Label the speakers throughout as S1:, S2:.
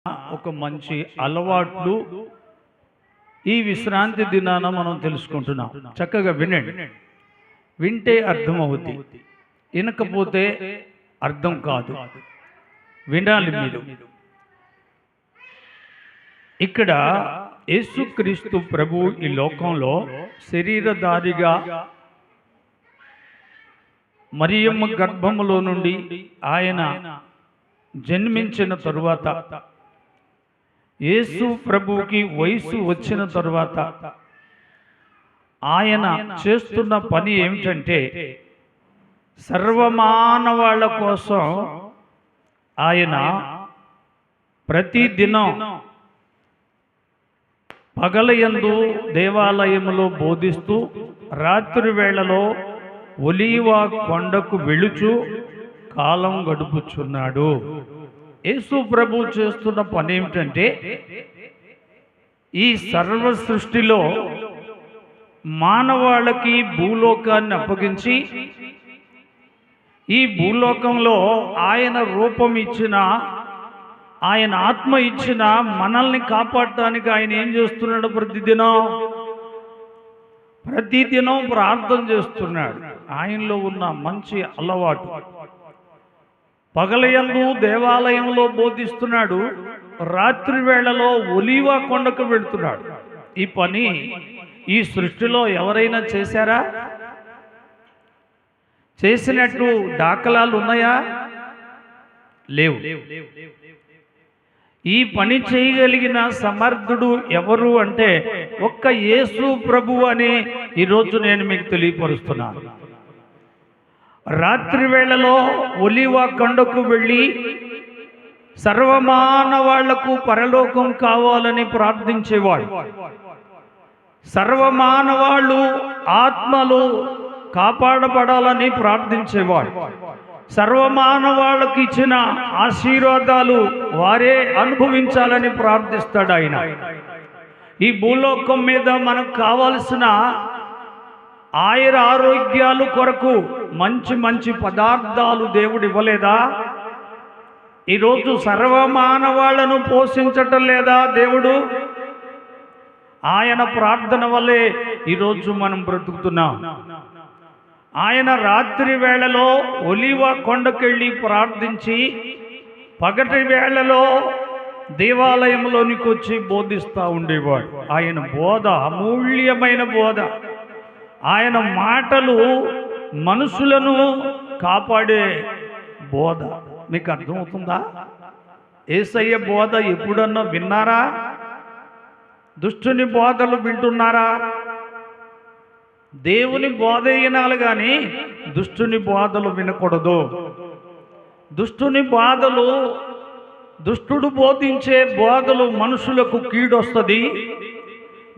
S1: ఒక మంచి అలవాట్లు ఈ విశ్రాంతి దినాన మనం తెలుసుకుంటున్నాం. చక్కగా వినండి. వింటే అర్థమవుద్ది, వినకపోతే అర్థం కాదు. వినాలి మీరు. ఇక్కడ యేసుక్రీస్తు ప్రభు ఈ లోకంలో శరీరధారిగా మరియమ్మ గర్భములో నుండి ఆయన జన్మించిన తరువాత, యేసు ప్రభువుకి వయసు వచ్చిన తరువాత ఆయన చేస్తున్న పని ఏమిటంటే, సర్వమానవాళ్ళ కోసం ఆయన ప్రతిదినం పగలయందు దేవాలయములో బోధిస్తూ, రాత్రి వేళలో ఒలీవ కొండకు వెళుచు కాలం గడుపుచున్నాడు. యేసు ప్రభు చేస్తున్న పని ఏమిటంటే, ఈ సర్వ సృష్టిలో మానవాళికి భూలోకాన్ని అప్పగించి, ఈ భూలోకంలో ఆయన రూపం ఇచ్చిన, ఆయన ఆత్మ ఇచ్చిన మనల్ని కాపాడటానికి ఆయన ఏం చేస్తున్నాడు? ప్రతిదినం ప్రార్థన చేస్తున్నాడు. ఆయనలో ఉన్న మంచి అలవాటు, పగలయందు దేవాలయంలో బోధిస్తున్నాడు, రాత్రి వేళలో ఒలీవ కొండకు వెళ్తున్నాడు. ఈ పని ఈ సృష్టిలో ఎవరైనా చేశారా? చేసినట్టు దాఖలాలు ఉన్నాయా? లేవు. ఈ పని చేయగలిగిన సమర్థుడు ఎవరు అంటే ఒక్క యేసు ప్రభు అని ఈరోజు నేను మీకు తెలియపరుస్తున్నాను. రాత్రి వేళలో ఒలీవ కొండకు వెళ్ళి సర్వమానవాళ్లకు పరలోకం కావాలని ప్రార్థించేవాడు. సర్వమానవాళ్ళు ఆత్మలు కాపాడబడాలని ప్రార్థించేవాడు. సర్వమానవాళ్ళకి ఇచ్చిన ఆశీర్వాదాలు వారే అనుభవించాలని ప్రార్థిస్తాడు ఆయన. ఈ భూలోకం మీద మనకు కావలసిన ఆయుర ఆరోగ్యాలు కొరకు మంచి మంచి పదార్థాలు దేవుడు ఇవ్వలేదా? ఈరోజు సర్వమానవాళ్లను పోషించటం లేదా దేవుడు? ఆయన ప్రార్థన వల్లే ఈరోజు మనం బ్రతుకుతున్నాం. ఆయన రాత్రి వేళలో ఒలీవ కొండకెళ్ళి ప్రార్థించి, పగటి వేళలో దేవాలయంలోనికి వచ్చి బోధిస్తూ ఉండేవాడు. ఆయన బోధ అమూల్యమైన బోధ. ఆయన మాటలు మనుషులను కాపాడే బోధ. మీకు అర్థమవుతుందా? యేసయ్య బోధ ఎప్పుడన్నా విన్నారా? దుష్టుని బోధలు వింటున్నారా? దేవుని బోధ వినాలి కానీ దుష్టుని బోధలు వినకూడదు. దుష్టుని బోధలు, దుష్టుడు బోధించే బోధలు మనుషులకు కీడొస్తుంది.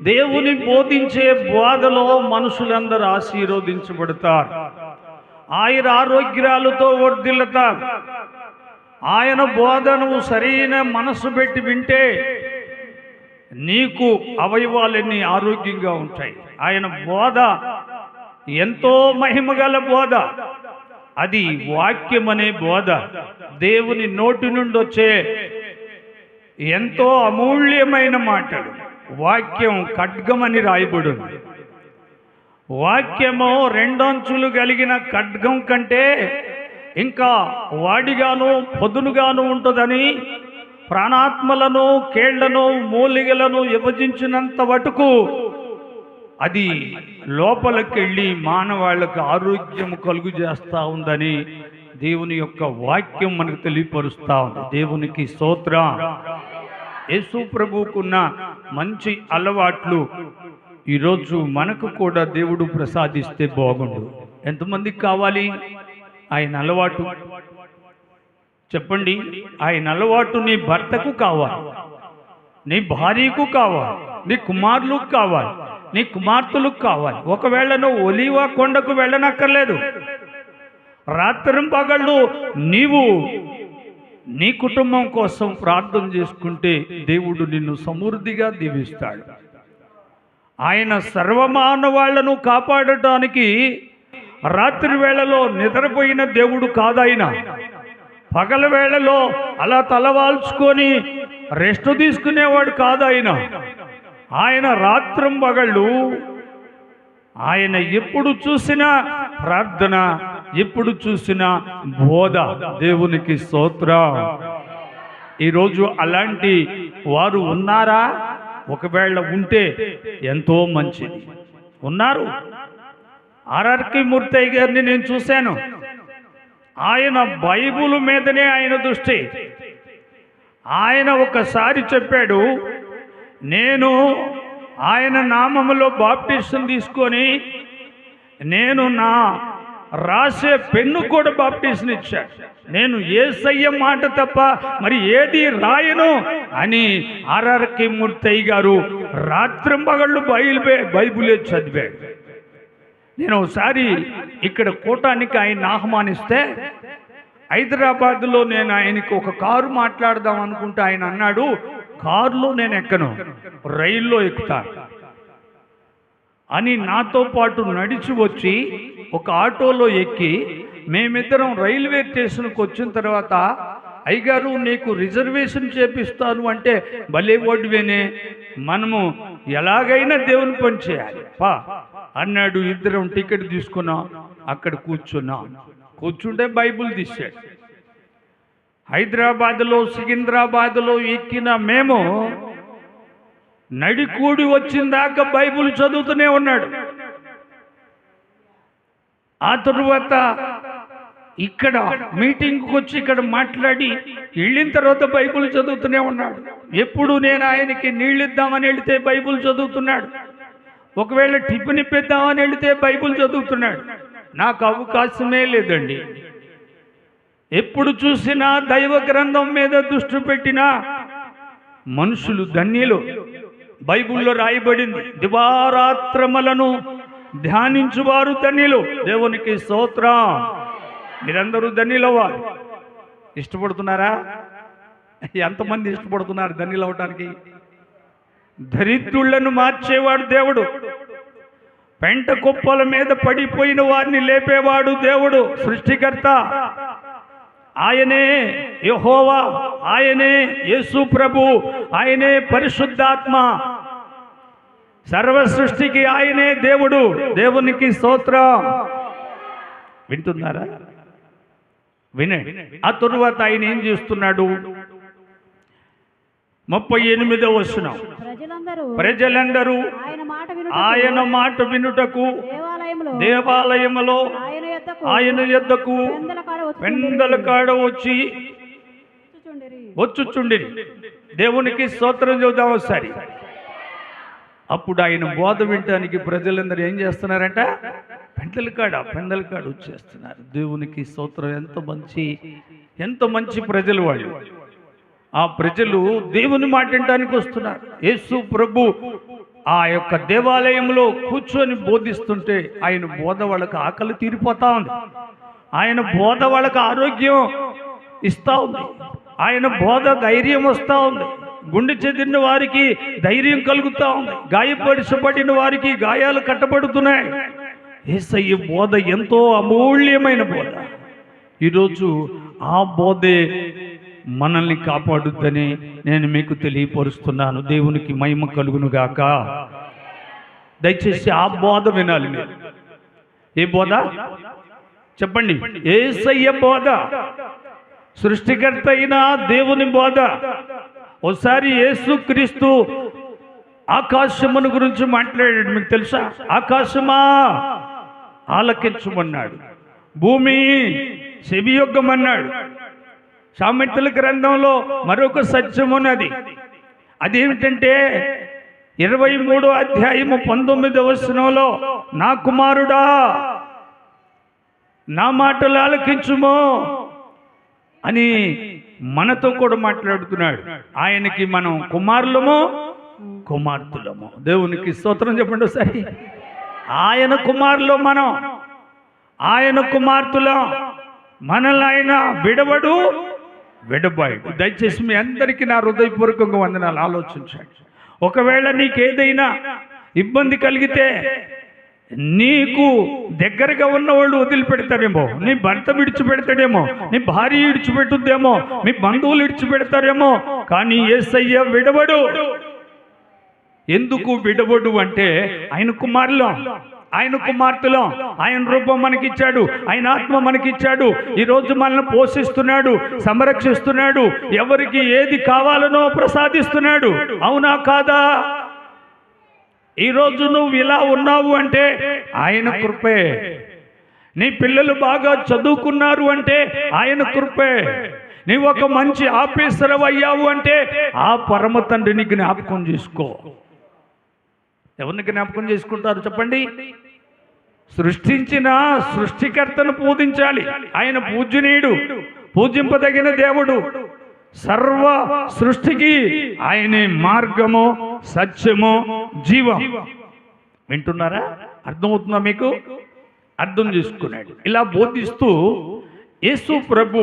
S1: దేవుని బోధించే బోధలో మనుషులందరూ ఆశీర్వదించబడతారు, ఆయుర ఆరోగ్యాలతో వర్ధిల్లుతారు. ఆయన బోధను సరైన మనసు పెట్టి వింటే నీకు అవయవాలన్నీ ఆరోగ్యంగా ఉంటాయి. ఆయన బోధ ఎంతో మహిమగల బోధ. అది వాక్యం అనే బోధ. దేవుని నోటి నుండి వచ్చే ఎంతో అమూల్యమైన మాటలు. వాక్యం ఖడ్గమని రాయబడింది. వాక్యము రెండంచులు కలిగిన ఖడ్గం కంటే ఇంకా వాడిగాను పొదునుగాను ఉంటుందని, ప్రాణాత్మలను, కేళ్లను, మూలికలను విభజించినంత వరకు అది లోపలికి వెళ్ళి మానవాళ్ళకు ఆరోగ్యం కలుగు చేస్తూ ఉందని దేవుని యొక్క వాక్యం మనకు తెలియపరుస్తూ ఉంది. దేవునికి స్తోత్రం. యేసు ప్రభువుకున్న మంచి అలవాట్లు ఈరోజు మనకు కూడా దేవుడు ప్రసాదిస్తే బాగుండు. ఎంతమందికి కావాలి ఆయన అలవాటు? చెప్పండి. ఆయన అలవాటు నీ భర్తకు కావాలి, నీ భార్యకు కావాలి, నీ కుమారులకు కావాలి, నీ కుమార్తెలకు కావాలి. ఒకవేళ నువ్వు ఒలీవ కొండకు వెళ్ళనక్కర్లేదు. రాత్రింపగళ్ళు నీవు నీ కుటుంబం కోసం ప్రార్థన చేసుకుంటే దేవుడు నిన్ను సమృద్ధిగా దీవిస్తాడు. ఆయన సర్వమానవాళ్లను కాపాడటానికి రాత్రి వేళలో నిద్రపోయిన దేవుడు కాదాయన. పగల వేళలో అలా తలవాల్చుకొని రెస్ట్ తీసుకునేవాడు కాదు ఆయన. ఆయన రాత్రింబగళ్ళు ఆయన ఎప్పుడు చూసినా ప్రార్థన, ఎప్పుడు చూసినా బోధ. దేవునికి స్తోత్రం. ఈరోజు అలాంటి వారు ఉన్నారా? ఒకవేళ ఉంటే ఎంతో మంచిది. ఉన్నారు. ఆర్ఆర్కే మూర్తయ్య గారిని నేను చూశాను. ఆయన బైబుల్ మీదనే ఆయన దృష్టి. ఆయన ఒకసారి చెప్పాడు, నేను ఆయన నామములో బాప్టిజం తీసుకొని నేను నా రాసే పెన్ను కూడా బాప్టిజం ఇచ్చాడు. నేను యేసయ్య మాట తప్ప మరి ఏది రాయను అని ఆర్ఆర్కే మూర్తయ్య గారు రాత్రింబగళ్ళు బైబులే చదివాడు. నేను ఒకసారి ఇక్కడ కూటానికి ఆయన ఆహ్వానిస్తే హైదరాబాద్లో నేను ఆయనకి ఒక కారు మాట్లాడదాం అనుకుంటే ఆయన అన్నాడు, కారులో నేను ఎక్కను, రైల్లో ఎక్కుతాను అని నాతో పాటు నడిచి వచ్చి ఒక ఆటోలో ఎక్కి మేమిద్దరం రైల్వే స్టేషన్కి వచ్చిన తర్వాత, అయ్యగారు నీకు రిజర్వేషన్ చేపిస్తాను అంటే, భలే ఓడివేనే, మనము ఎలాగైనా దేవుని పని చేయాలి పా అన్నాడు. ఇద్దరం టికెట్ తీసుకున్నాం, అక్కడ కూర్చున్నాం. కూర్చుంటే బైబుల్ తీశాడు. హైదరాబాద్లో సికింద్రాబాద్లో ఎక్కిన మేము నడికూడి వచ్చిందాకా బైబుల్ చదువుతూనే ఉన్నాడు. ఆ తరువాత ఇక్కడ మీటింగ్కి వచ్చి ఇక్కడ మాట్లాడి వెళ్ళిన తర్వాత బైబుల్ చదువుతూనే ఉన్నాడు. ఎప్పుడు నేను ఆయనకి నీళ్ళు ఇద్దామని వెళితే బైబుల్ చదువుతున్నాడు. ఒకవేళ టిఫిన్ ఇప్పిద్దామని వెళితే బైబుల్ చదువుతున్నాడు. నాకు అవకాశమే లేదండి. ఎప్పుడు చూసినా దైవ గ్రంథం మీద దృష్టి పెట్టినా మనుషులు ధన్యులు. బైబుల్లో రాయబడింది, దివారాత్రములను ధ్యానించువారు ధన్యులు. దేవునికి స్తోత్రం. మీరందరూ ధన్యులవ్వాలి. ఇష్టపడుతున్నారా? ఎంతమంది ఇష్టపడుతున్నారు ధన్యులు అవటానికి? దరిద్రులను మార్చేవాడు దేవుడు. పెంట కుప్పల మీద పడిపోయిన వారిని లేపేవాడు దేవుడు, సృష్టికర్త. ఆయనే యెహోవా, ఆయనే యేసు ప్రభు, ఆయనే పరిశుద్ధాత్మ. సర్వ సృష్టికి ఆయనే దేవుడు. దేవునికి స్తోత్రం. వింటున్నారా? వినండి. ఆ తరువాత ఆయన ఏం చేస్తున్నాడు? 38వ వచనం, ప్రజలందరూ ఆయన మాట వినుటకు దేవాలయములో ఆయన యొద్దకు పెందల కాడ వచ్చుచుండిరి. దేవునికి స్తోత్రం చూద్దాం ఒకసారి. అప్పుడు ఆయన బోధ వినటానికి ప్రజలందరూ ఏం చేస్తున్నారంట? పెందల కాడ వచ్చేస్తున్నారు. దేవునికి స్తోత్రం. ఎంత మంచి ప్రజలు వాళ్ళు. ఆ ప్రజలు దేవుని మాట వినటానికి వస్తున్నారు. యేసు ప్రభు ఆ యొక్క దేవాలయంలో కూర్చొని బోధిస్తుంటే ఆయన బోధ వాళ్ళకి ఆకలి తీరిపోతా ఉంది. ఆయన బోధ వాళ్ళకి ఆరోగ్యం ఇస్తూ ఉంది. ఆయన బోధ ధైర్యం వస్తూ ఉంది. గుండె చెదిరిన వారికి ధైర్యం కలుగుతూ ఉంది. గాయపడిన వారికి గాయాలు కట్టబడుతున్నాయి. యేసయ్య బోధ ఎంతో అమూల్యమైన బోధ. ఈరోజు ఆ బోధే మనల్ని కాపాడుద్దని నేను మీకు తెలియపరుస్తున్నాను. దేవునికి మహిమ కలుగును గాక. దయచేసి ఆ బోధ వినాలి మీరు. ఏ బోధ చెప్పండి? యేసయ్య బోధ, సృష్టికర్త అయిన దేవుని బోధ. ఒకసారి యేసుక్రీస్తు ఆకాశమును గురించి మాట్లాడాడు. మీకు తెలుసా? ఆకాశమా ఆలకించమన్నాడు, భూమి చెవియొగ్గమన్నాడు. సామెతల గ్రంథంలో మరొక సత్యం ఉన్నది. అదేమిటంటే 23వ అధ్యాయము 19వ వచనంలో, నా కుమారుడా నా మాటలు ఆలకించుమో అని మనతో కూడా మాట్లాడుతున్నాడు. ఆయనకి మనం కుమారులము కుమార్తెలము. దేవునికి స్తోత్రం చెప్పండి ఒకసారి. ఆయన కుమారులు మనం, ఆయన కుమార్తెలం. మనల్ని ఆయన విడబాయుడు. దయచేసి మీ అందరికీ నా హృదయపూర్వకంగా వందనాలు. ఆలోచించండి. ఒకవేళ నీకేదైనా ఇబ్బంది కలిగితే నీకు దగ్గరగా ఉన్నవాళ్ళు వదిలిపెడతారేమో, నీ భర్త విడిచిపెడతాడేమో, నీ భార్య విడిచిపెట్టుద్దేమో, మీ బంధువులు విడిచిపెడతారేమో, కానీ యేసయ్య విడవడు. ఎందుకు విడవడు అంటే ఆయన కుమారులం, ఆయన కుమార్తెలం, ఆయన రూపం మనకిచ్చాడు, ఆయన ఆత్మ మనకిచ్చాడు. ఈరోజు మనల్ని పోషిస్తున్నాడు, సంరక్షిస్తున్నాడు, ఎవరికి ఏది కావాలనో ప్రసాదిస్తున్నాడు. అవునా కాదా? ఈరోజు నువ్వు ఇలా ఉన్నావు అంటే ఆయన కృపే. నీ పిల్లలు బాగా చదువుకున్నారు అంటే ఆయన కృపే. నీవు ఒక మంచి ఆఫీసర్ అయ్యావు అంటే ఆ పరమ తండ్రిని జ్ఞాపకం చేసుకో. ఎవరిని జ్ఞాపకం చేసుకుంటారు చెప్పండి? సృష్టించిన సృష్టికర్తను పూజించాలి. ఆయన పూజనీయుడు, పూజింపదగిన దేవుడు. సర్వ సృష్టికి ఆయనే మార్గము, సత్యము, జీవం. వింటున్నారా? అర్థమవుతుందా మీకు? అర్థం చేసుకున్నాడు. ఇలా బోధిస్తూ యేసు ప్రభు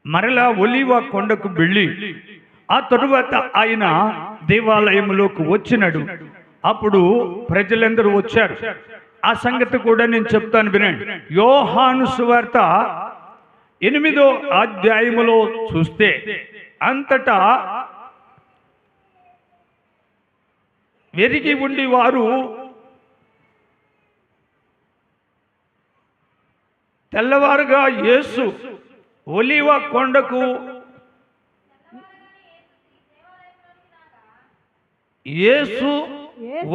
S1: మరలా ఒలీవ కొండకు వెళ్ళి ఆ తరువాత ఆయన దేవాలయంలోకి వచ్చినాడు. అప్పుడు ప్రజలందరూ వచ్చారు. ఆ సంగతి కూడా నేను చెప్తాను, వినండి. యోహాను సువార్త 8వ అధ్యాయములో చూస్తే అంతటా వెరిగి ఉండి వారు తెల్లవారుగా యేసు ఒలీవ కొండకు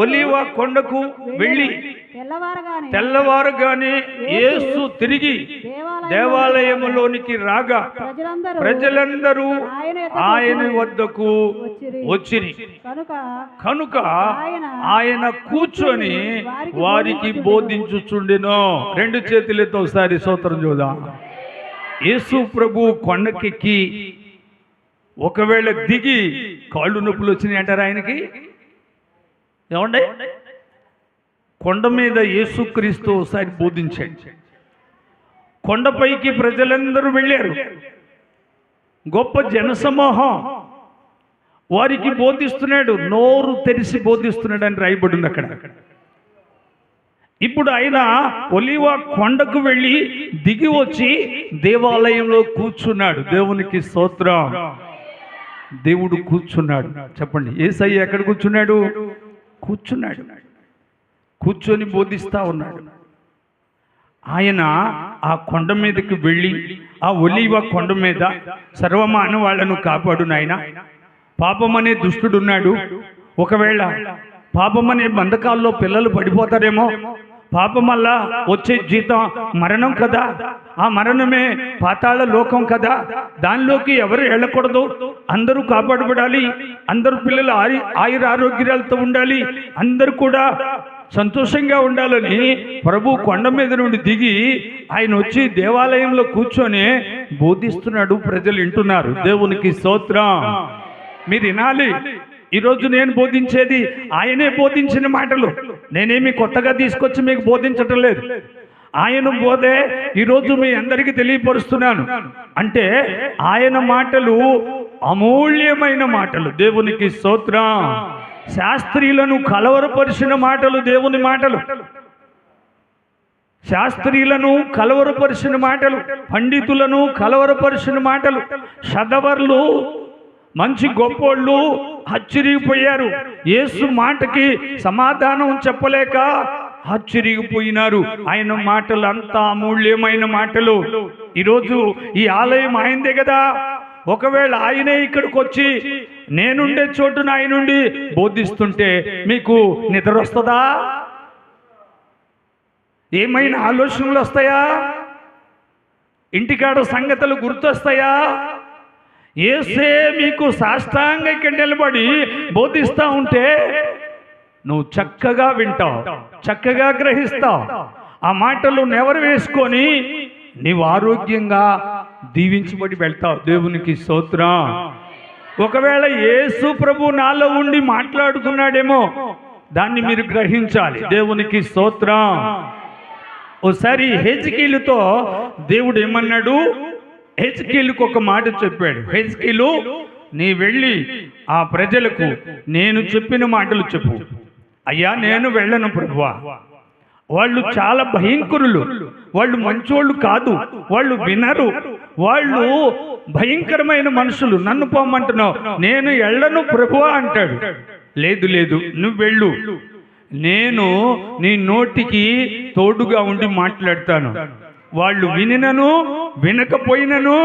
S1: ఒలీవ కొండకు వెళ్ళి తెల్లవారుగానే యేసు తిరిగి దేవాలయములోనికి రాగా ప్రజలందరూ ఆయన వద్దకు వచ్చిరి. కనుక ఆయన కూర్చొని వారికి బోధించుచుండెను. 2 చేతులతో ఒకసారి స్తోత్రం చూద్దాం. యేసు ప్రభు కొండకెక్కి ఒకవేళ దిగి కాళ్ళు నొప్పులు వచ్చినాయి అంటారు ఆయనకి? ఏమండి? కొండ మీద యేసుక్రీస్తు ఒకసారి బోధించాడు. కొండపైకి ప్రజలందరూ వెళ్ళారు. గొప్ప జనసమూహం వారికి బోధిస్తున్నాడు. నోరు తెరిచి బోధిస్తున్నాడు అని రాయబడింది అక్కడ. ఇప్పుడు ఆయన ఒలీవ కొండకు వెళ్ళి దిగి వచ్చి దేవాలయంలో కూర్చున్నాడు. దేవునికి స్తోత్రం. దేవుడు కూర్చున్నాడు. చెప్పండి, యేసయ్య ఎక్కడ కూర్చున్నాడు? కూర్చున్నాడు. కూర్చొని బోధిస్తా ఉన్నాడు. ఆయన ఆ కొండ మీదకి వెళ్ళి ఆ ఒలీవ కొండ మీద సర్వమానవాళ్లను కాపాడు నాయన. పాపమనే దుష్టుడున్నాడు. ఒకవేళ పాపమనే బంధకాల్లో పిల్లలు పడిపోతారేమో. పాపం వల్ల వచ్చే జీతం మరణం కదా, ఆ మరణమే పాతాళ లోకం కదా, దానిలోకి ఎవరు వెళ్ళకూడదు. అందరూ కాపాడబడాలి. అందరూ పిల్లలు ఆయురారోగ్యాలతో ఉండాలి. అందరూ కూడా సంతోషంగా ఉండాలని ప్రభు కొండ మీద నుండి దిగి ఆయన వచ్చి దేవాలయంలో కూర్చొని బోధిస్తున్నాడు. ప్రజలు వింటున్నారు. దేవునికి స్తోత్రం. మీరు వినాలి. ఈరోజు నేను బోధించేది ఆయనే బోధించిన మాటలు. నేనేమి కొత్తగా తీసుకొచ్చి మీకు బోధించటం లేదు. ఆయన బోధే ఈరోజు మీ అందరికీ తెలియపరుస్తున్నాను. అంటే ఆయన మాటలు అమూల్యమైన మాటలు. దేవునికి స్తోత్రం. శాస్త్రీయులను కలవరపరిచిన మాటలు దేవుని మాటలు. శాస్త్రీయులను కలవరపరిచిన మాటలు, పండితులను కలవరపరిచిన మాటలు. చదవర్లు, మంచి గొప్పోళ్ళు ఆశ్చర్యపోయారు. యేసు మాటకి సమాధానం చెప్పలేక ఆశ్చర్యపోయినారు. ఆయన మాటలు అంత అమూల్యమైన మాటలు. ఈరోజు ఈ ఆలయం ఆయనదే కదా. ఒకవేళ ఆయనే ఇక్కడికి వచ్చి నేనుండే చోటున ఆయనుండి బోధిస్తుంటే మీకు నిద్ర వస్తుందా? ఏమైనా ఆలోచనలు వస్తాయా? ఇంటికాడ సంగతులు గుర్తొస్తాయా? యేసే మీకు సాష్టాంగ ఇక్కడ నిలబడి బోధిస్తా ఉంటే నువ్వు చక్కగా వింటావు, చక్కగా గ్రహిస్తావు. ఆ మాటలు నెవరు వేసుకొని నీవు ఆరోగ్యంగా దీవించబడి వెళ్తావు. దేవునికి స్తోత్రం. ఒకవేళ యేసు ప్రభు నాలో ఉండి మాట్లాడుతున్నాడేమో, దాన్ని మీరు గ్రహించాలి. దేవునికి స్తోత్రం. ఓసారి హెజ్కీలుతో దేవుడు ఏమన్నాడు? హెజ్కీలుకు ఒక మాట చెప్పాడు. హెజ్కీలు, నీ వెళ్ళి ఆ ప్రజలకు నేను చెప్పిన మాటలు చెప్పు. అయ్యా నేను వెళ్ళను ప్రభువా, వాళ్ళు చాలా భయంకరులు, వాళ్ళు మంచోళ్ళు కాదు, వాళ్ళు వినరు, వాళ్ళు భయంకరమైన మనుషులు, నన్ను పోమంటున్నావు. నేను వెళ్ళను ప్రభువా అంటాడు. లేదు లేదు, నువ్వు వెళ్ళు, నేను నీ నోటికి తోడుగా ఉండి మాట్లాడతాను. వాళ్ళు వినినను వినకపోయినను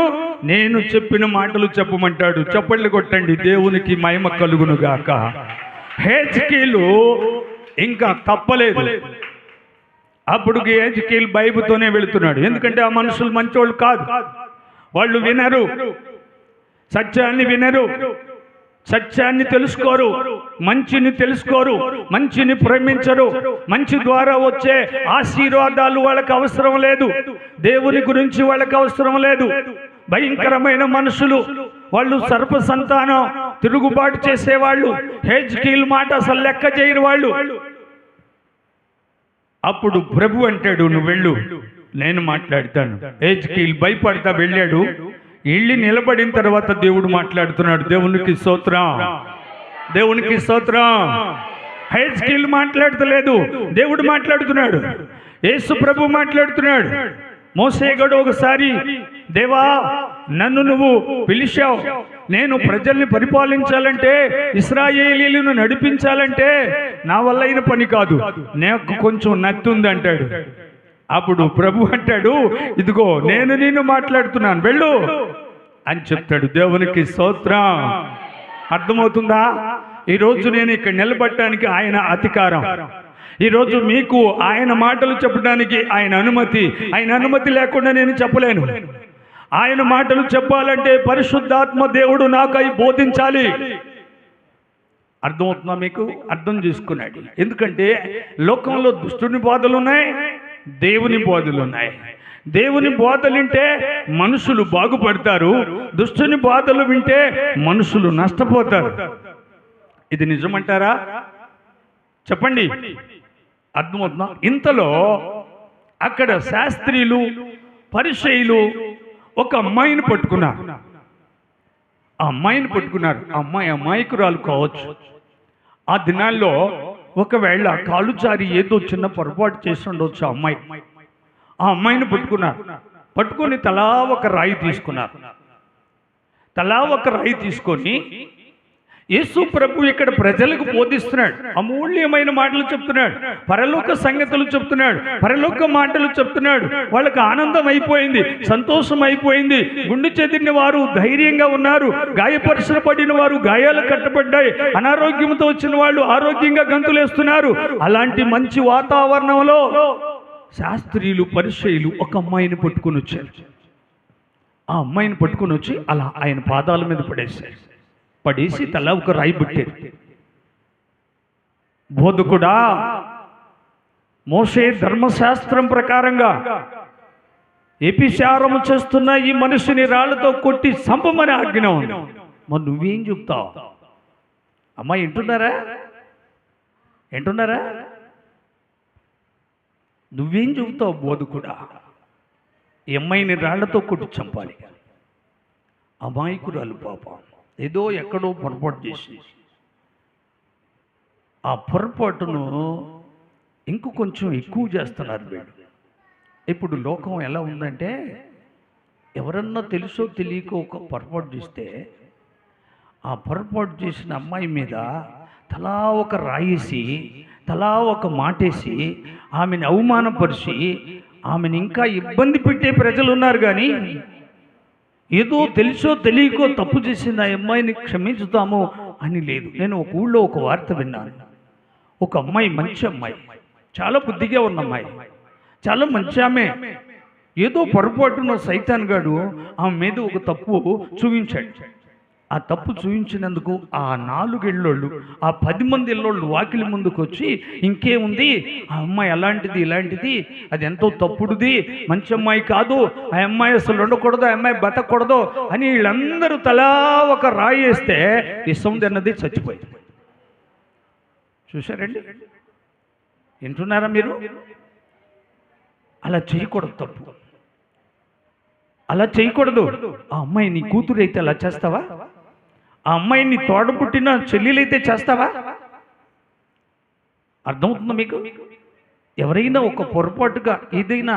S1: నేను చెప్పిన మాటలు చెప్పమంటాడు. చప్పట్లు కొట్టండి, దేవునికి మహిమ కలుగును గాక. హెజ్కేలు ఇంకా తప్పలేదు. అప్పుడు హెజ్కేలు బైబిల్తోనే వెళుతున్నాడు. ఎందుకంటే ఆ మనుషులు మంచోళ్ళు కాదు, వాళ్ళు వినరు, సత్యాన్ని వినరు, సత్యాన్ని తెలుసుకోరు, మంచిని తెలుసుకోరు, మంచిని ప్రేమించరు, మంచి ద్వారా వచ్చే ఆశీర్వాదాలు వాళ్ళకి అవసరం లేదు, దేవుని గురించి వాళ్ళకి అవసరం లేదు. భయంకరమైన మనుషులు, వాళ్ళు సర్ప సంతానం, తిరుగుబాటు చేసేవాళ్ళు, హెజ్కేలు మాట అసలు లెక్క చేయరు వాళ్ళు. అప్పుడు ప్రభు అంటాడు, నువ్వు వెళ్ళు, నేను మాట్లాడతాను. హెజ్కేలు భయపడతా వెళ్ళాడు. వెళ్ళి నిలబడిన తర్వాత దేవుడు మాట్లాడుతున్నాడు. దేవునికి స్తోత్రం, దేవునికి స్తోత్రం. హెజ్కేలు మాట్లాడతలేదు, దేవుడు మాట్లాడుతున్నాడు. యేసు ప్రభు మాట్లాడుతున్నాడు. మోసేగడు ఒకసారి, దేవా నన్ను నువ్వు పిలిచావు, నేను ప్రజల్ని పరిపాలించాలంటే, ఇశ్రాయేలీయులను నడిపించాలంటే నా వల్ల అయిన పని కాదు, నాకు కొంచెం నత్తుంది అంటాడు. అప్పుడు ప్రభు అంటాడు, ఇదిగో నేను నిన్ను మాట్లాడుతున్నాను, వెళ్ళు అని చెప్తాడు. దేవునికి స్తోత్రం. అర్థమవుతుందా? ఈరోజు నేను ఇక్కడ నిలబడటానికి ఆయన అధికారం, ఈరోజు మీకు ఆయన మాటలు చెప్పడానికి ఆయన అనుమతి. ఆయన అనుమతి లేకుండా నేను చెప్పలేను. ఆయన మాటలు చెప్పాలంటే పరిశుద్ధాత్మ దేవుడు నాకై బోధించాలి. అర్థమవుతుందా మీకు? అర్థం చేసుకున్నాడు. ఎందుకంటే లోకంలో దుష్టుని బోధలు ఉన్నాయి, దేవుని బోధలు ఉన్నాయి. దేవుని బోధలు వింటే మనుషులు బాగుపడతారు, దుష్టుని బోధలు వింటే మనుషులు నష్టపోతారు. ఇది నిజమంటారా? చెప్పండి. అర్థమవుతుందా? ఇంతలో అక్కడ శాస్త్రీలు పరిసయ్యులు ఒక అమ్మాయిని పట్టుకున్నారు. ఆ అమ్మాయిని పట్టుకున్నారు. ఆ అమ్మాయి అమాయకురాలు కావచ్చు. ఆ దినాల్లో ఒకవేళ కాలు జారి ఏదో చిన్న పొరపాటు చేసి ఉండొచ్చు ఆ అమ్మాయి. ఆ అమ్మాయిని పట్టుకున్నారు. పట్టుకొని తలా ఒక రాయి తీసుకున్నారు. తలా ఒక రాయి తీసుకొని యేసు ప్రభు ఇక్కడ ప్రజలకు బోధిస్తున్నాడు. అమూల్యమైన మాటలు చెప్తున్నాడు, పరలోక సంగతులు చెప్తున్నాడు, పరలోక మాటలు చెప్తున్నాడు. వాళ్ళకి ఆనందం అయిపోయింది, సంతోషం అయిపోయింది. గుండె చెదిరిన వారు ధైర్యంగా ఉన్నారు, గాయపరచబడిన వారు గాయాలు కట్టబడ్డాయి, అనారోగ్యంతో వచ్చిన వాళ్ళు ఆరోగ్యంగా గంతులేస్తున్నారు. అలాంటి మంచి వాతావరణంలో శాస్త్రీయులు పరిసయ్యులు ఒక అమ్మాయిని పట్టుకొని వచ్చారు. ఆ అమ్మాయిని పట్టుకొని వచ్చి అలా ఆయన పాదాల మీద పడేశారు. పడేసి తల ఒక రాయి పెట్టారు. బోధకుడా, మోషే ధర్మశాస్త్రం ప్రకారంగా వ్యభిచారము చేస్తున్న ఈ మనిషిని రాళ్లతో కొట్టి చంపమని ఆజ్ఞ ఉంది. మరి నువ్వేం చెప్తావు? అమ్మాయి వింటున్నారా? వింటున్నారా? నువ్వేం చెబుతావు బోధకుడా? ఈ అమ్మాయిని రాళ్లతో కొట్టి చంపాలి. అమాయకురాలు పాపం, ఏదో ఎక్కడో పొరపాటు చేసి ఆ పొరపాటును కొంచెం ఎక్కువ చేస్తున్నారు వీళ్ళు. ఇప్పుడు లోకం ఎలా ఉందంటే, ఎవరన్నా తెలుసో తెలియక ఒక పొరపాటు చేస్తే ఆ పొరపాటు చేసిన అమ్మాయి మీద తలా ఒక రాయేసి, తలా ఒక మాటేసి, ఆమెను అవమానపరిచి ఆమెను ఇంకా ఇబ్బంది పెట్టే ప్రజలు ఉన్నారు. కానీ ఏదో తెలుసో తెలియకో తప్పు చేసింది ఆ అమ్మాయిని క్షమించుతాము అని లేదు. నేను ఒక ఊళ్ళో ఒక వార్త విన్నాను. ఒక అమ్మాయి, మంచి అమ్మాయి, చాలా బుద్ధిగా ఉన్న అమ్మాయి, చాలా మంచి ఆమె. ఏదో పొరపాటున సైతాన్ గాడు ఆమె మీద ఒక తప్పు చూపించాడు. ఆ తప్పు చూపించినందుకు ఆ 4 ఇళ్ళోళ్ళు, ఆ 10 మంది ఇళ్ళోళ్ళు వాకిలి ముందుకు వచ్చి, ఇంకేముంది ఆ అమ్మాయి అలాంటిది ఇలాంటిది, అది ఎంతో తప్పుడుది, మంచి అమ్మాయి కాదు, ఆ అమ్మాయి అసలు ఉండకూడదు, ఆ అమ్మాయి బతకూడదు అని వీళ్ళందరూ తలా ఒక రాయి వేస్తే ఈ సౌందర్య అన్నది చచ్చిపోయింది. చూశారండి? వింటున్నారా మీరు? అలా చేయకూడదు, తప్పు. అలా చేయకూడదు. ఆ అమ్మాయి నీ కూతురు అయితే అలా చేస్తావా? ఆ అమ్మాయిని తోడబుట్టిన చెల్లెలైతే చేస్తావా? అర్థమవుతుందా మీకు? ఎవరైనా ఒక పొరపాటుగా ఏదైనా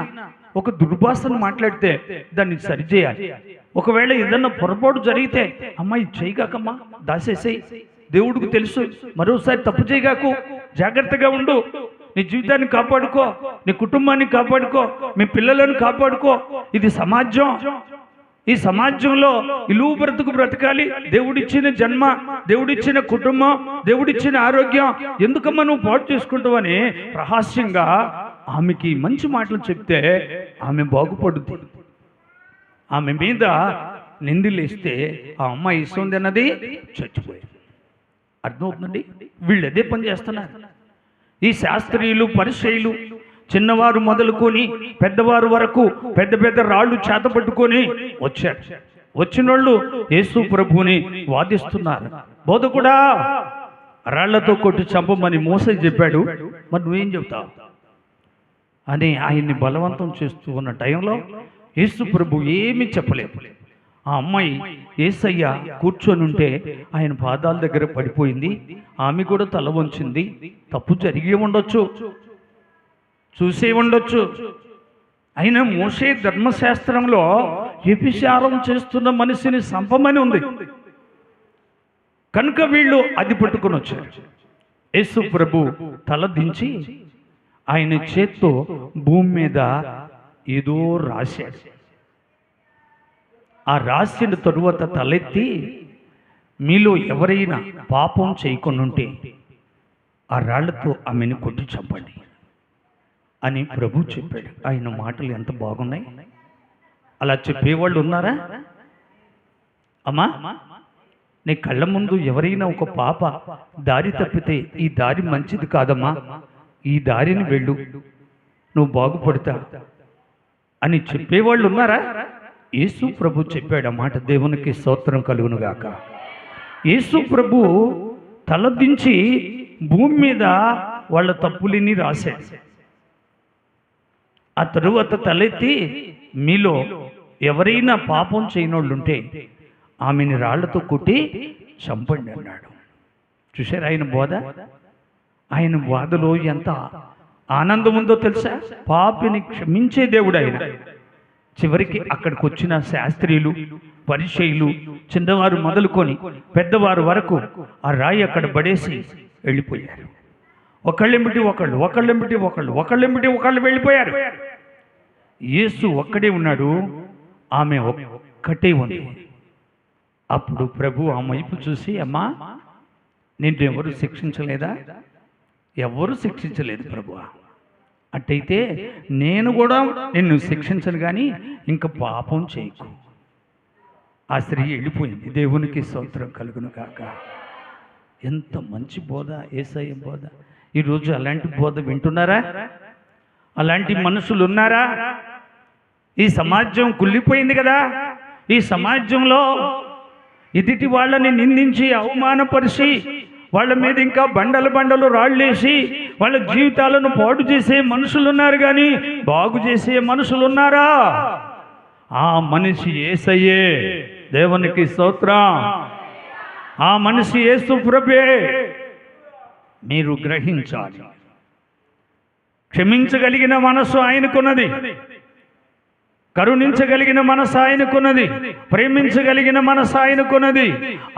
S1: ఒక దుర్భాషను మాట్లాడితే దాన్ని సరిచేయాలి. ఒకవేళ ఏదన్నా పొరపాటు జరిగితే అమ్మాయి చేయగాకమ్మా, దాసేసేయి, దేవుడికి తెలుసు, మరోసారి తప్పు చేయగాకు, జాగ్రత్తగా ఉండు, నీ జీవితాన్ని కాపాడుకో, నీ కుటుంబాన్ని కాపాడుకో, మీ పిల్లలను కాపాడుకో, ఇది సమాజం, ఈ సమాజంలో ఇలువ బ్రతుకు బ్రతకాలి, దేవుడిచ్చిన జన్మ, దేవుడిచ్చిన కుటుంబం, దేవుడిచ్చిన ఆరోగ్యం ఎందుకమ్మా నువ్వు పాటు చేసుకుంటావని రహస్యంగా ఆమెకి మంచి మాటలు చెప్తే ఆమె బాగుపడుద్ది. ఆమె మీద నిందిలేస్తే ఆ అమ్మాయి ఇస్తుంది అన్నది చచ్చిపోయింది. అర్థమవుతుందండి? వీళ్ళు అదే పని చేస్తున్నారు. ఈ శాస్త్రీయులు, పరిసయ్యులు, చిన్నవారు మొదలుకొని పెద్దవారు వరకు పెద్ద పెద్ద రాళ్ళు చేతపట్టుకొని వచ్చారు. వచ్చిన వాళ్ళు యేసు ప్రభువుని వాదిస్తున్నారు. బోధకుడా, రాళ్లతో కొట్టి చంపమని మోసే చెప్పాడు, మరి నువ్వేం చెప్తావు అని ఆయన్ని బలవంతం చేస్తూ ఉన్న టైంలో యేసు ప్రభు ఏమీ చెప్పలేదు. ఆ అమ్మాయి యేసయ్య కూర్చొని ఉంటే ఆయన పాదాల దగ్గర పడిపోయింది. ఆమె కూడా తల వంచింది. తప్పు జరిగి ఉండొచ్చు, చూసే ఉండొచ్చు. అయినా మోషే ధర్మశాస్త్రంలో వ్యభిచారం చేస్తున్న మనిషిని సంపమని ఉంది కనుక వీళ్ళు అది పట్టుకొని వచ్చారు. యేసు ప్రభు తల దించి ఆయన చేత్తో భూమి మీద ఏదో రాశాడు. ఆ రాసిన తరువాత తలెత్తి, మీలో ఎవరైనా పాపం చేయకుండుంటే ఆ రాళ్లతో ఆమెను కొట్టి చంపండి అని ప్రభు చెప్పాడు. ఆయన మాటలు ఎంత బాగున్నాయి. అలా చెప్పేవాళ్ళు ఉన్నారా? అమ్మా, నీ కళ్ళ ముందు ఎవరైనా ఒక పాప దారి తప్పితే, ఈ దారి మంచిది కాదమ్మా, ఈ దారిని వెళ్ళు, నువ్వు బాగుపడతా అని చెప్పేవాళ్ళు ఉన్నారా? యేసు ప్రభు చెప్పాడు ఆ మాట. దేవునికి స్తోత్రం కలుగునుగాక. యేసు ప్రభు తలదించి భూమి మీద వాళ్ళ తప్పులని రాశాడు. ఆ తరువాత తలెత్తి, మీలో ఎవరైనా పాపం చేయనోళ్ళుంటే ఆమెని రాళ్లతో కొట్టి చంపండి అన్నాడు. చూశారు ఆయన బోధ? ఆయన బోధలో ఎంత ఆనందం ఉందో తెలుసా? పాపిని క్షమించే దేవుడు ఆయన. చివరికి అక్కడికి వచ్చిన శాస్త్రీయులు, పరిసయ్యులు, చిన్నవారు మొదలుకొని పెద్దవారు వరకు ఆ రాయి అక్కడ పడేసి వెళ్ళిపోయారు. ఒకళ్ళెంబటి ఒకళ్ళు, ఒకళ్ళెంబటి ఒకళ్ళు, ఒకళ్ళెంబటి ఒకళ్ళు వెళ్ళిపోయారు. యేసు ఒక్కడే ఉన్నాడు, ఆమె ఒక్కటే ఉంది. అప్పుడు ప్రభు ఆ వైపు చూసి, అమ్మా, నిన్ను ఎవరు శిక్షించలేదా? ఎవరు శిక్షించలేదు ప్రభు. అట్టయితే నేను కూడా నిన్ను శిక్షించను, కానీ ఇంకా పాపం చేయకు. ఆ స్త్రీ వెళ్ళిపోయింది. దేవునికి స్తోత్రం కలుగును కాక. ఎంత మంచి బోధ, యేసయ్య బోధ. ఈరోజు అలాంటి బోధ వింటున్నారా? అలాంటి మనుషులు ఉన్నారా? ఈ సమాజం కుళ్ళిపోయింది కదా. ఈ సమాజంలో ఎదుటి వాళ్ళని నిందించి అవమానపరిచి వాళ్ళ మీద ఇంకా బండలు బండలు రాళ్ళేసి వాళ్ళ జీవితాలను పాడు చేసే మనుషులు ఉన్నారు, కానీ బాగు చేసే మనుషులు ఉన్నారా? ఆ మనిషి యేసయ్యే. దేవునికి స్తోత్రం. ఆ మనిషి యేసు ప్రభువే. మీరు గ్రహించాలి. క్షమించగలిగిన మనసు ఆయనకున్నది, కరుణించగలిగిన మనసు ఆయనకున్నది, ప్రేమించగలిగిన మనసు ఆయనకున్నది.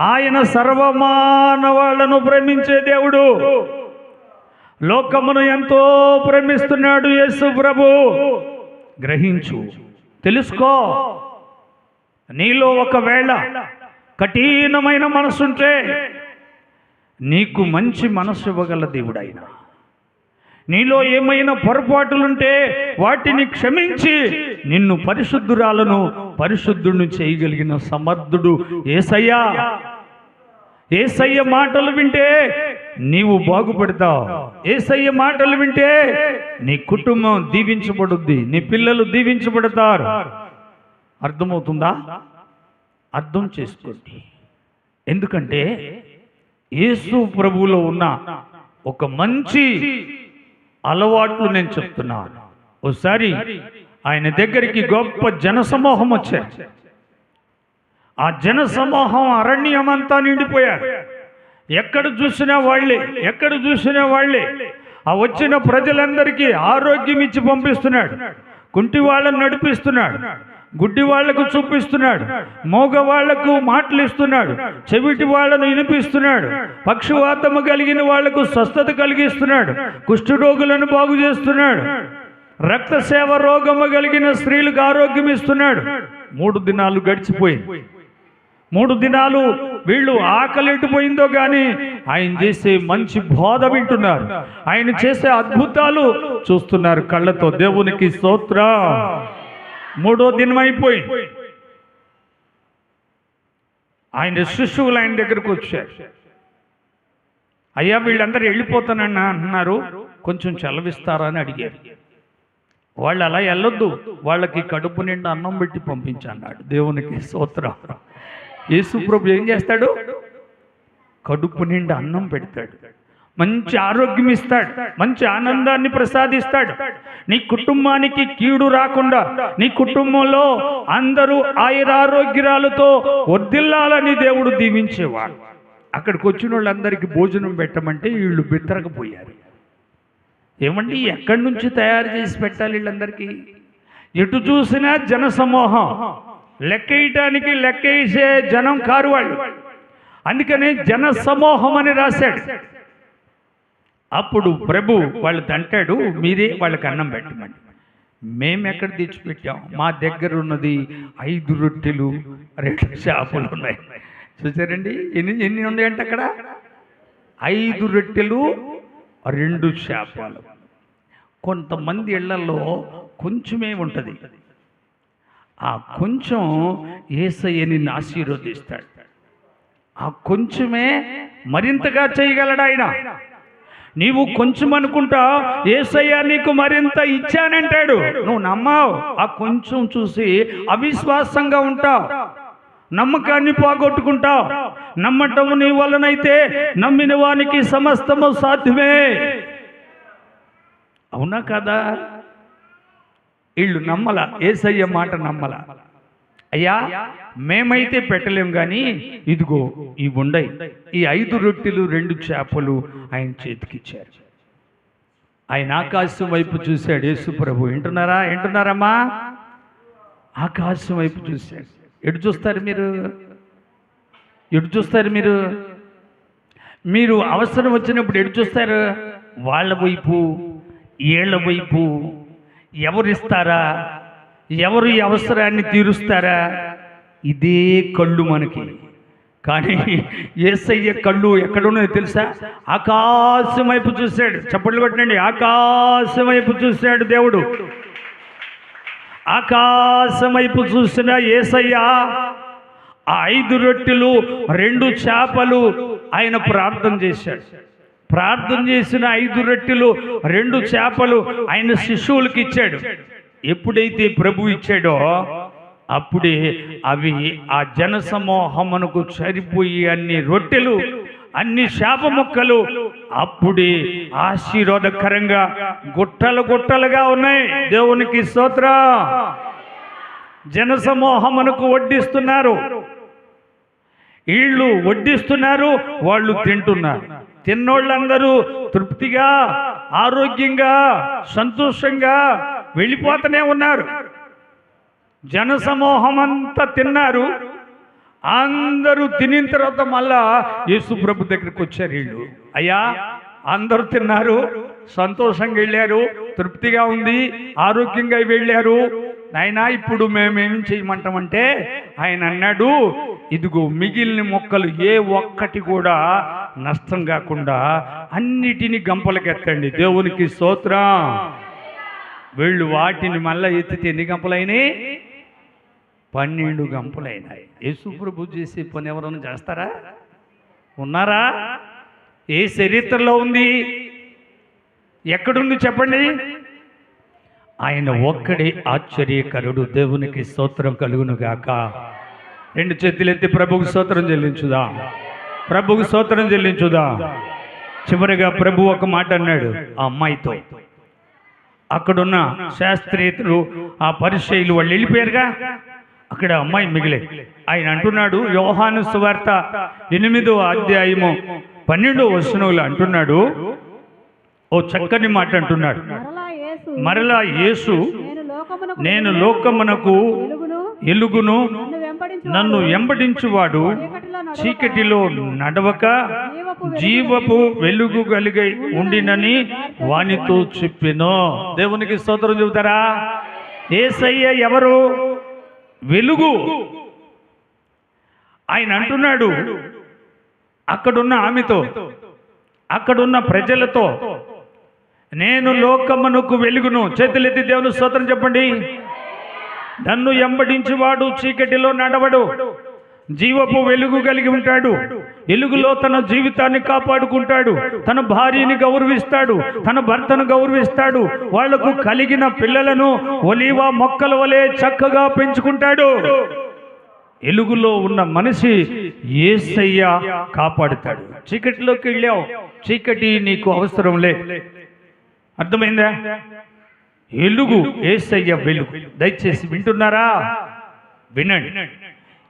S1: ఆయన సర్వమానవాళ్లను ప్రేమించే దేవుడు. లోకమును ఎంతో ప్రేమిస్తున్నాడు యేసు ప్రభు. గ్రహించు, తెలుసుకో. నీలో ఒకవేళ కఠినమైన మనసుంటే నీకు మంచి మనసు ఇవ్వగల దేవుడు ఆయన. నీలో ఏమైనా పొరపాటులుంటే వాటిని క్షమించి నిన్ను పరిశుద్ధురాలను పరిశుద్ధుడిని చేయగలిగిన సమర్థుడు యేసయ్య. యేసయ్య మాటలు వింటే నీవు బాగుపడతావు. యేసయ్య మాటలు వింటే నీ కుటుంబం దీవించబడుద్ది, నీ పిల్లలు దీవించబడతారు. అర్థమవుతుందా? అర్థం చేసుకోండి. ఎందుకంటే యేసు ప్రభువులో ఉన్న ఒక మంచి అలవాట్లు నేను చెప్తున్నాను. ఒకసారి ఆయన దగ్గరికి గొప్ప జనసమూహం వచ్చారు. ఆ జనసమూహం అరణ్యమంతా నిండిపోయారు. ఎక్కడ చూసినా వాళ్ళే, ఎక్కడ చూసినా వాళ్ళే. ఆ వచ్చిన ప్రజలందరికీ ఆరోగ్యం ఇచ్చి పంపిస్తున్నాడు. కుంటి వాళ్ళను నడిపిస్తున్నాడు, గుడ్డి వాళ్లకు చూపిస్తున్నాడు, మోగవాళ్లకు మాటలు ఇస్తున్నాడు, చెవిటి వాళ్ళను వినిపిస్తున్నాడు, పక్షవాతము కలిగిన వాళ్లకు స్వస్థత కలిగిస్తున్నాడు, కుష్ఠరోగులను బాగు చేస్తున్నాడు, రక్తసేవ రోగము కలిగిన స్త్రీలకు ఆరోగ్యం ఇస్తున్నాడు. 3 దినాలు గడిచిపోయింది. 3 దినాలు వీళ్ళు ఆకలిపోయిందో కానీ ఆయన చేసే మంచి బోధ వింటున్నారు, ఆయన చేసే అద్భుతాలు చూస్తున్నారు కళ్ళతో. దేవునికి స్తోత్రం. 3వ దినం అయిపోయింది. ఆయన శిష్యులు ఆయన దగ్గరకు వచ్చారు. అయ్యా వీళ్ళందరూ వెళ్ళిపోతానన్నా అంటున్నారు, కొంచెం చలవిస్తారా అని అడిగారు. వాళ్ళు అలా వెళ్ళొద్దు, వాళ్ళకి కడుపు నిండా అన్నం పెట్టి పంపించన్నాడు. దేవునికి స్తోత్రం. యేసు ప్రభు ఏం చేస్తాడు? కడుపు నిండా అన్నం పెడతాడు, మంచి ఆరోగ్యం ఇస్తాడు, మంచి ఆనందాన్ని ప్రసాదిస్తాడు. నీ కుటుంబానికి కీడు రాకుండా, నీ కుటుంబంలో అందరూ ఆయురారోగ్యాలతో వర్ధిల్లాలని దేవుడు దీవించేవాడు. అక్కడికి వచ్చిన వాళ్ళందరికీ భోజనం పెట్టమంటే వీళ్ళు బిత్తరకపోయారు. ఏమండి, ఎక్కడి నుంచి తయారు చేసి పెట్టాలి వీళ్ళందరికీ? ఎటు చూసినా జన సమూహం, లెక్కేయటానికి లెక్కేసే జనం కారు వాళ్ళు. అందుకని జన సమూహం అని రాశాడు. అప్పుడు ప్రభు వాళ్ళతో అంటాడు, మీరే వాళ్ళకి అన్నం పెట్టమండి. మేమెక్కడ తెచ్చిపెట్టాం? మా దగ్గర ఉన్నది 5 రొట్టెలు 2 చేపలు ఉన్నాయి. చూసారండి ఎన్ని ఉన్నాయంటే అక్కడ? 5 రొట్టెలు 2 చేపలు. కొంతమంది ఇళ్లలో కొంచెమే ఉంటుంది. ఆ కొంచెం యేసయ్యని ఆశీర్వదిస్తాడు. ఆ కొంచెమే మరింతగా చేయగలడు ఆయన. నీవు కొంచెం అనుకుంటా, యేసయ్య నీకు మరింత ఇచ్చానంటాడు. నువ్వు నమ్మావు, ఆ కొంచెం చూసి అవిశ్వాసంగా ఉంటావు, నమ్మకాన్ని పోగొట్టుకుంటావు. నమ్మటం నీ వలనైతే నమ్మిన వానికి సమస్తము సాధ్యమే. అవునా కదా? వీళ్ళు నమ్మల, యేసయ్య మాట నమ్మల. అయ్యా మేమైతే పెట్టలేం కానీ ఇదిగో ఈ ఉండయి, ఈ 5 రొట్టెలు 2 చేపలు ఆయన చేతికిచ్చారు. ఆయన ఆకాశం వైపు చూశాడు. యేసు ప్రభు వింటున్నారమ్మా? ఆకాశం వైపు చూశాడు. ఎటు చూస్తారు మీరు? ఎటు చూస్తారు మీరు? మీరు అవసరం వచ్చినప్పుడు ఎటు చూస్తారు? వాళ్ళ వైపు, ఏళ్ల వైపు. ఎవరిస్తారా, ఎవరు ఈ అవసరాన్ని తీరుస్తారా, ఇదే కళ్ళు మనకి. కానీ యేసయ్య కళ్ళు ఎక్కడున్నాయో తెలుసా? ఆకాశం వైపు చూశాడు. చప్పట్లు కొట్టండి. ఆకాశం వైపు చూశాడు దేవుడు. ఆకాశం వైపు చూసిన యేసయ్య ఆ 5 రొట్టెలు 2 చేపలు ఆయన ప్రార్థన చేశాడు. ప్రార్థన చేసిన 5 రొట్టెలు 2 చేపలు ఆయన శిష్యులకు ఇచ్చాడు. ఎప్పుడైతే ప్రభు ఇచ్చాడో అప్పుడే అవి ఆ జన సమూహమునకు సరిపోయి అన్ని రొట్టెలు, అన్ని చేప ముక్కలు అప్పుడే ఆశీర్వాదకరంగా గుట్టలు గుట్టలుగా ఉన్నాయి. దేవునికి స్తోత్రం. జన సమూహమునకు వడ్డిస్తున్నారు. వీళ్ళు వడ్డిస్తున్నారు, వాళ్ళు తింటున్నారు. తిన్నోళ్ళందరూ తృప్తిగా, ఆరోగ్యంగా, సంతోషంగా వెళ్ళిపోతూనే ఉన్నారు. జన సమూహం అంతా తిన్నారు. అందరూ తినిన తర్వాత మళ్ళా యేసు ప్రభు దగ్గరికి వచ్చారు వీళ్ళు. అయ్యా అందరూ తిన్నారు, సంతోషంగా వెళ్ళారు, తృప్తిగా ఉంది, ఆరోగ్యంగా వెళ్ళారు. నాయనా ఇప్పుడు మేమేం చేయమంటామంటే ఆయన అన్నాడు, ఇదిగో మిగిలిన మొక్కలు ఏ ఒక్కటి కూడా నష్టం కాకుండా అన్నిటినీ గంపలకెత్తండి. దేవునికి స్తోత్రం. వీళ్ళు వాటిని మళ్ళా ఎత్తితే ఎన్ని గంపలైనాయి? 12 గంపలైనాయి. యేసు ప్రభు చేసే పని ఎవరైనా చేస్తారా? ఉన్నారా? ఏ చరిత్రలో ఉంది? ఎక్కడుంది చెప్పండి? ఆయన ఒక్కడే ఆశ్చర్యకరుడు. దేవునికి స్తోత్రం కలుగును గాక. 2 చేతులెత్తి ప్రభువుకు స్తోత్రం చెల్లించుదా. ప్రభువుకు స్తోత్రం చెల్లించుదా. చివరిగా ప్రభు ఒక మాట అన్నాడు ఆ అమ్మాయితో. అక్కడున్న శాస్త్రీయులు, ఆ పరిసయ్యులు వాళ్ళు వెళ్ళిపోయారుగా, అక్కడ అమ్మాయి మిగిలే. ఆయన అంటున్నాడు, యోహాను సువార్త 8వ అధ్యాయము 12వ వచనంలో అంటున్నాడు, ఓ ఓ చక్కని మాట అంటున్నాడు. మరలా యేసు నేను లోకమునకు ఎలుగును, నన్ను వెంబడించువాడు చీకటిలో నడవక జీవపు వెలుగు కలిగి ఉండినని వానితో చెప్పెను. దేవునికి స్తోత్రం చెబుతారా? యేసయ్య ఎవరు? వెలుగు. ఆయన అంటున్నాడు అక్కడున్న ఆమెతో, అక్కడున్న ప్రజలతో, నేను లోకమునకు వెలుగును. చేతులెత్తి దేవుని స్తోత్రం చెప్పండి. నన్ను వెంబడించువాడు చీకటిలో నడవడు, జీవపు వెలుగు కలిగి ఉంటాడు. వెలుగులో తన జీవితాన్ని కాపాడుకుంటాడు, తన భార్యని గౌరవిస్తాడు, తన భర్తను గౌరవిస్తాడు, వాళ్లకు కలిగిన పిల్లలను ఒలీవ మొక్కల వలె చక్కగా పెంచుకుంటాడు. వెలుగులో ఉన్న మనిషి యేసయ్య కాపాడుతాడు. చీకటిలోకి వెళ్ళావు, చీకటి నీకు అవసరం లే. అర్థమైందా? వెలుగు యేసయ్య వెలుగు. దయచేసి వింటున్నారా? వినండి.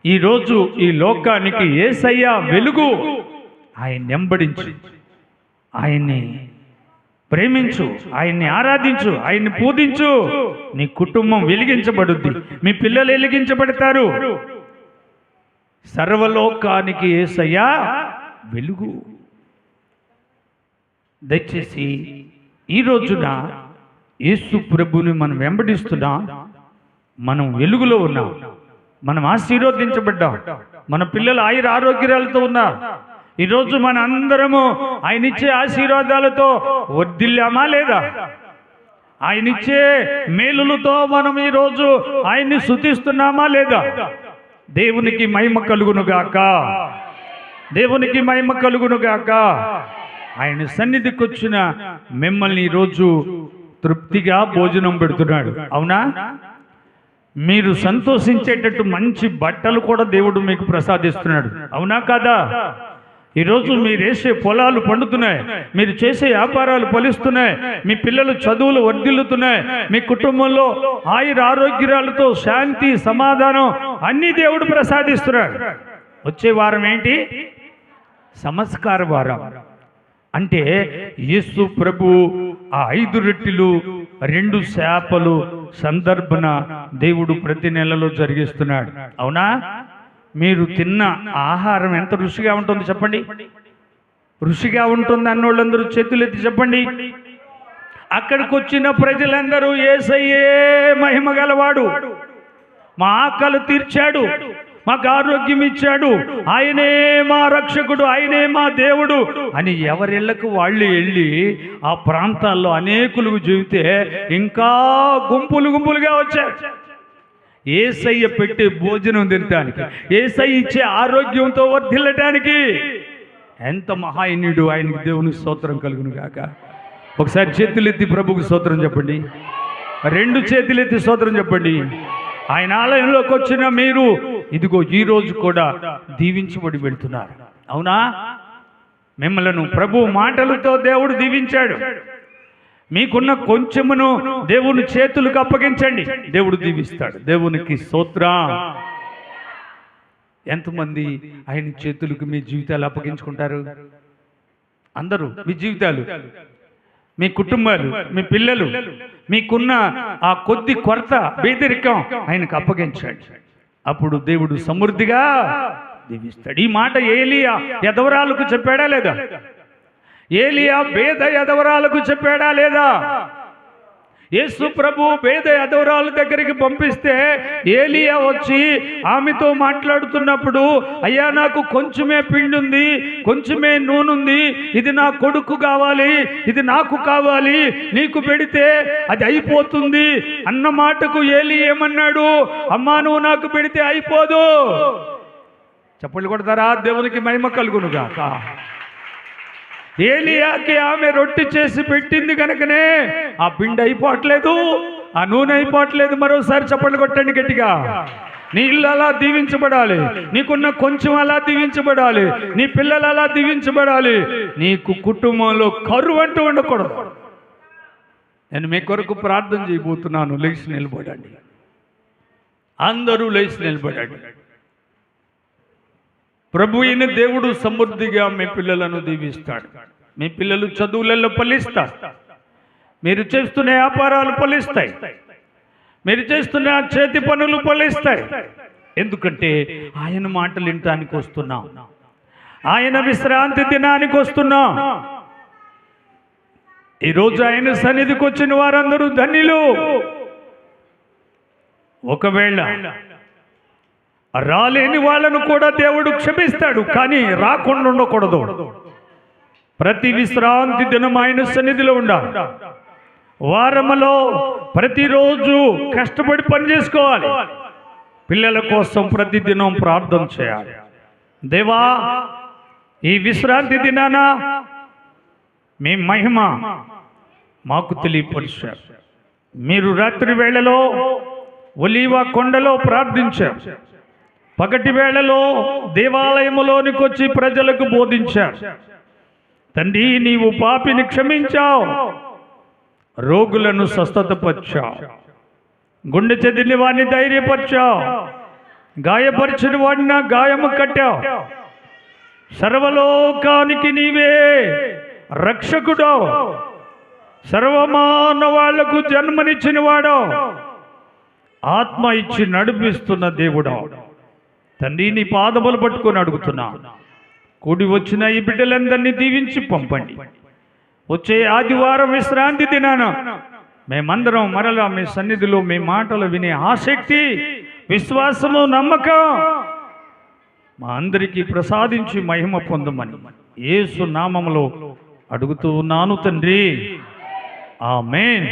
S1: ఈరోజు ఈ లోకానికి యేసయ్య వెలుగు. ఆయన వెంబడించు, ఆయన్ని ప్రేమించు, ఆయన్ని ఆరాధించు, ఆయన్ని పూజించు. నీ కుటుంబం వెలిగించబడుద్ది, మీ పిల్లలు వెలిగించబడతారు. సర్వలోకానికి యేసయ్య వెలుగు. దయచేసి ఈ రోజున యేసు ప్రభుని మనం వెంబడిస్తున్నాం, మనం వెలుగులో ఉన్నాం, మనం ఆశీర్వదించబడ్డాం, మన పిల్లలు ఆయుర ఆరోగ్యాలతో ఉన్నారు. ఈరోజు మన అందరము ఆయన ఇచ్చే ఆశీర్వాదాలతో వర్ధిల్లామా లేదా? ఆయన ఇచ్చే మేలులతో మనం ఈరోజు ఆయన్ని స్తుతిస్తున్నామా లేదా? దేవునికి మహిమ కలుగునుగాక, దేవునికి మహిమ కలుగునుగాక. ఆయన సన్నిధికి వచ్చిన మిమ్మల్ని ఈరోజు తృప్తిగా భోజనం పెడుతున్నాడు. అవునా? మీరు సంతోషించేటట్టు మంచి బట్టలు కూడా దేవుడు మీకు ప్రసాదిస్తున్నాడు. అవునా కాదా? ఈరోజు మీరు వేసే పొలాలు పండుతున్నాయి, మీరు చేసే వ్యాపారాలు ఫలిస్తున్నాయి, మీ పిల్లలు చదువులు వర్ధిల్లుతున్నాయి, మీ కుటుంబంలో ఆయుర ఆరోగ్యాలతో శాంతి సమాధానం అన్నీ దేవుడు ప్రసాదిస్తున్నాడు. వచ్చే వారం ఏంటి? సంస్కార వారం. అంటే యేసు ప్రభు ఆ 5 రొట్టెలు 2 చేపలు సందర్భన దేవుడు ప్రతి నెలలో జరిగిస్తున్నాడు. అవునా? మీరు తిన్న ఆహారం ఎంత రుచిగా ఉంటుంది చెప్పండి. రుచిగా ఉంటుంది అన్నోళ్ళందరూ చేతులెత్తి చెప్పండి. అక్కడికి వచ్చిన ప్రజలందరూ యేసయ్యే మహిమ గలవాడు, మా ఆకలి తీర్చాడు, మాకు ఆరోగ్యం ఇచ్చాడు, ఆయనే మా రక్షకుడు, ఆయనే మా దేవుడు అని ఎవరిళ్లకు వాళ్ళు వెళ్ళి ఆ ప్రాంతాల్లో అనేకులకు చెబితే ఇంకా గుంపులు గుంపులుగా వచ్చారు యేసయ్య పెట్టే భోజనం తినటానికి, యేసయ్య ఇచ్చే ఆరోగ్యంతో వర్ధిల్లటానికి. ఎంత మహాయనుడు! ఆయనకి దేవుని స్తోత్రం కలుగును గాక. ఒకసారి చేతులెత్తి ప్రభుకు స్తోత్రం చెప్పండి, 2 చేతులెత్తి స్తోత్రం చెప్పండి. ఆయన ఆలయంలోకి వచ్చిన మీరు ఇదిగో ఈ రోజు కూడా దీవించబడి వెళ్తున్నారు. అవునా? మిమ్మలను ప్రభు మాటలతో దేవుడు దీవించాడు. మీకున్న కొంచెమును దేవుని చేతులకు అప్పగించండి, దేవుడు దీవిస్తాడు. దేవునికి స్తోత్రం. ఎంతమంది ఆయన చేతులకు మీ జీవితాలు అప్పగించుకుంటారు? అందరూ మీ జీవితాలు, మీ కుటుంబాలు, మీ పిల్లలు, మీకున్న ఆ కొద్ది కొరత బేదరికం ఆయనకు అప్పగించండి. అప్పుడు దేవుడు సమృద్ధిగా దీవిస్తాడు. ఈ మాట ఏలియా యదవరాలకు చెప్పాడా లేదా? ఏలియా పేద యదవరాలకు చెప్పాడా లేదా? యేసు ప్రభు పేద యదవరాల దగ్గరికి పంపిస్తే ఏలియా వచ్చి ఆమెతో మాట్లాడుతున్నప్పుడు, అయ్యా నాకు కొంచెమే పిండి ఉంది, కొంచెమే నూనె ఉంది, ఇది నా కొడుకు కావాలి, ఇది నాకు కావాలి, నీకు పెడితే అది అయిపోతుంది అన్న మాటకు ఏలి ఏమన్నాడు? అమ్మా నువ్వు నాకు పెడితే అయిపోదు. చప్పట్లు కొడతారా? దేవునికి మహిమ కలుగునుగాక. ఏలియాకి ఆమె రొట్టె చేసి పెట్టింది కనుకనే ఆ పిండి అయిపోవట్లేదు, ఆ నూనె అయిపోవట్లేదు. మరోసారి చప్పట్లు కొట్టండి గట్టిగా. నీ ఇల్లు అలా దీవించబడాలి, నీకున్న కొంచెం అలా దీవించబడాలి, నీ పిల్లలు అలా దీవించబడాలి, నీకు కుటుంబంలో కరువు అంటూ ఉండకూడదు. నేను మీ కొరకు ప్రార్థన చేయబోతున్నాను. లేచి నిలబడండి, అందరూ లేచి నిలబడండి. ప్రభు అయిన దేవుడు సమృద్ధిగా మీ పిల్లలను దీవిస్తాడు. మీ పిల్లలు చదువులలో ఫలిస్తారు, మీరు చేస్తున్న వ్యాపారాలు ఫలిస్తాయి, మీరు చేస్తున్న చేతి పనులు ఫలిస్తాయి. ఎందుకంటే ఆయన మాటలు వినటానికి వస్తున్నాం, ఆయన విశ్రాంతి దినానికి వస్తున్నాం. ఈరోజు ఆయన సన్నిధికి వచ్చిన వారందరూ ధన్యులు. ఒకవేళ రాలేని వాళ్ళను కూడా దేవుడు క్షమిస్తాడు, కానీ రాకుండా ఉండకూడదు. ప్రతి విశ్రాంతి దినం ఆయన సన్నిధిలో ఉండాలి. వారములో ప్రతిరోజు కష్టపడి పని చేసుకోవాలి. పిల్లల కోసం ప్రతిదినం ప్రార్థన చేయాలి. దేవా, ఈ విశ్రాంతి దినాన మీ మహిమ మాకు తెలియపరిచారు. మీరు రాత్రి వేళలో ఒలీవ కొండలో ప్రార్థించారు, పగటి వేళలో దేవాలయములోనికి వచ్చి ప్రజలకు బోధించారు. తండ్రి, నీవు పాపిని క్షమించావు, రోగులను స్వస్థతపరిచావు, గుండె చెదిరిన వాడిని ధైర్యపరిచావు, గాయపరిచిన వాడిని గాయము కట్టావు. సర్వలోకానికి నీవే రక్షకుడు, సర్వమానవాళ్లకు జన్మనిచ్చిన వాడు, ఆత్మ ఇచ్చి నడిపిస్తున్న దేవుడు. తండ్రి, నీ పాదములు పట్టుకొని అడుగుతున్నా, కూడి వచ్చిన ఈ బిడ్డలందరినీ దీవించి పంపండి. వచ్చే ఆదివారం విశ్రాంతి దినాన మేమందరం మరలా మీ సన్నిధిలో మీ మాటలు వినే ఆసక్తి, విశ్వాసము, నమ్మకం మా అందరికీ ప్రసాదించి మహిమ పొందమని యేసు నామములో అడుగుతూ ఉన్నాను తండ్రి. ఆమేన్.